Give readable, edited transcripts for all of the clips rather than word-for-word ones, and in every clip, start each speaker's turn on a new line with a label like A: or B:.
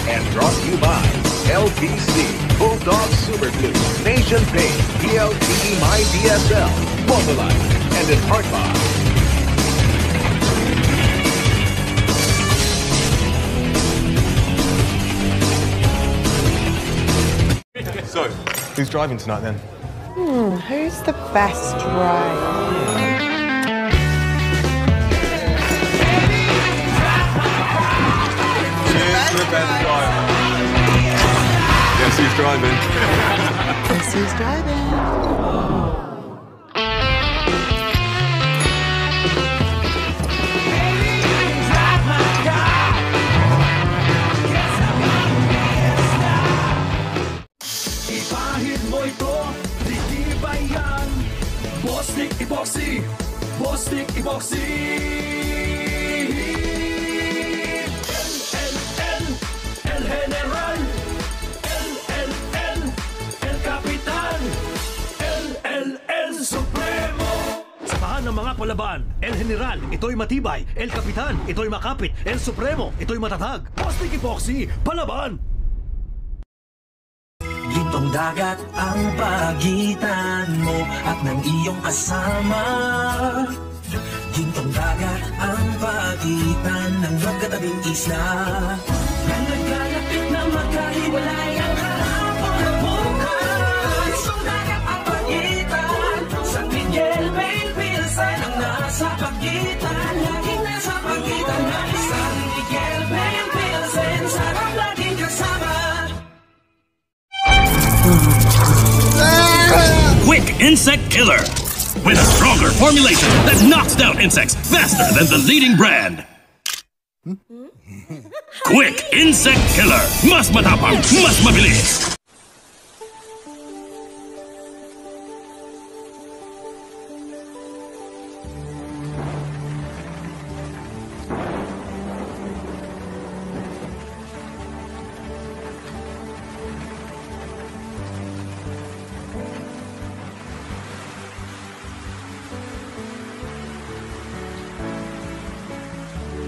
A: And brought to you by LTC, Bulldog Super Glue, Nation Pay, PLTE My DSL, Mobile, and in part by
B: So, who's driving tonight then?
C: Who's the best driver?
B: Cheers to the best driver. Guess who's driving?
C: Guess who's driving?
D: Ipahid mo ito, di ba yan? Bostik Epoxy! Bostik Epoxy! LLL, El General, LLL, El Capitan, LLL Supremo! Samahan ng mga palaban, El General, ito'y matibay, El Capitan, ito'y makapit, El Supremo, ito'y matatag. Bostik Epoxy, palaban! Gintong dagat ang pagitan mo at ng iyong kasama. Gintong dagat ang pagitan ng magkatabing isla. Na naglalapit na magkahiwalay ang kahapon at bukas. Gintong dagat ang pagitan. San Miguel, Main Pilsen ang nasa pagitan. Laging nasa pagitan na San Miguel, Main Pilsen. Sarap laging kasama.
E: Quick Insect Killer. With a stronger formulation that knocks down insects faster than the leading brand. Quick Insect Killer. Mas matapang, mas mabilis.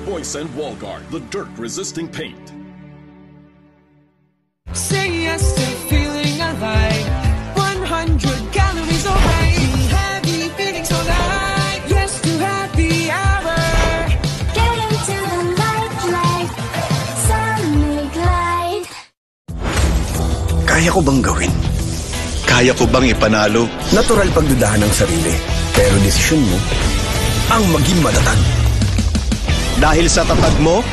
F: Boysen Wallguard, the dirt-resisting paint.
G: Say yes to feeling alive. 100 calories away. Heavy feeling so light. Yes to happy hour.
H: Get into the light. Sunny Glide.
I: Kaya ko bang gawin? Kaya ko bang ipanalo? Natural pagdudahan ng sarili. Pero desisyon mo ang maging matatag. Dahil sa tatag mo,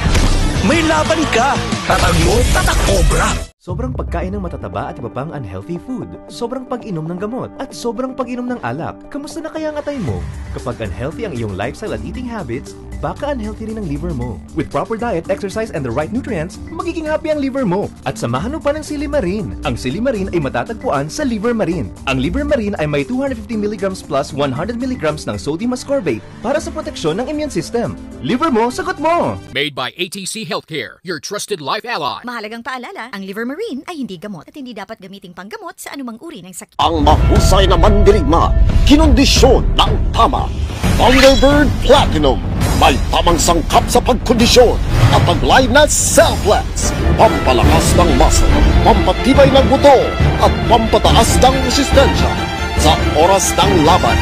I: may laban ka. Tatag mo, tatak Cobra.
J: Sobrang pagkain ng matataba at iba pang unhealthy food. Sobrang pag-inom ng gamot. At sobrang pag-inom ng alak. Kamusta na kaya ang atay mo? Kapag unhealthy ang iyong lifestyle at eating habits, baka unhealthy rin ang liver mo. With proper diet, exercise, and the right nutrients, magiging happy ang liver mo. At samahan mo pa ng Silimarin. Ang Silimarin ay matatagpuan sa Livermarin. Ang Livermarin ay may 250 mg plus 100 mg ng sodium ascorbate para sa proteksyon ng immune system. Liver mo, sagot mo!
K: Made by ATC Healthcare, your trusted life ally.
L: Mahalagang paalala, ang Livermarin ay hindi gamot at hindi dapat gamiting panggamot sa anumang uri ng sakit.
M: Ang mahusay na mandirigma, kinondisyon ng tama. Thunderbird Platinum, may tamang sangkap sa pagkondisyon at taglay na Cellplex, pampalakas ng muscle, pampatibay ng buto at pampataas ng resistensya sa oras ng laban.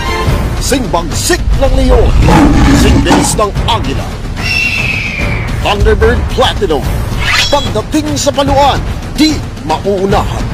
M: Singbagsik ng leon, singbilis ng agila. Thunderbird Platinum, pagdating sa paluan, di mauunahan.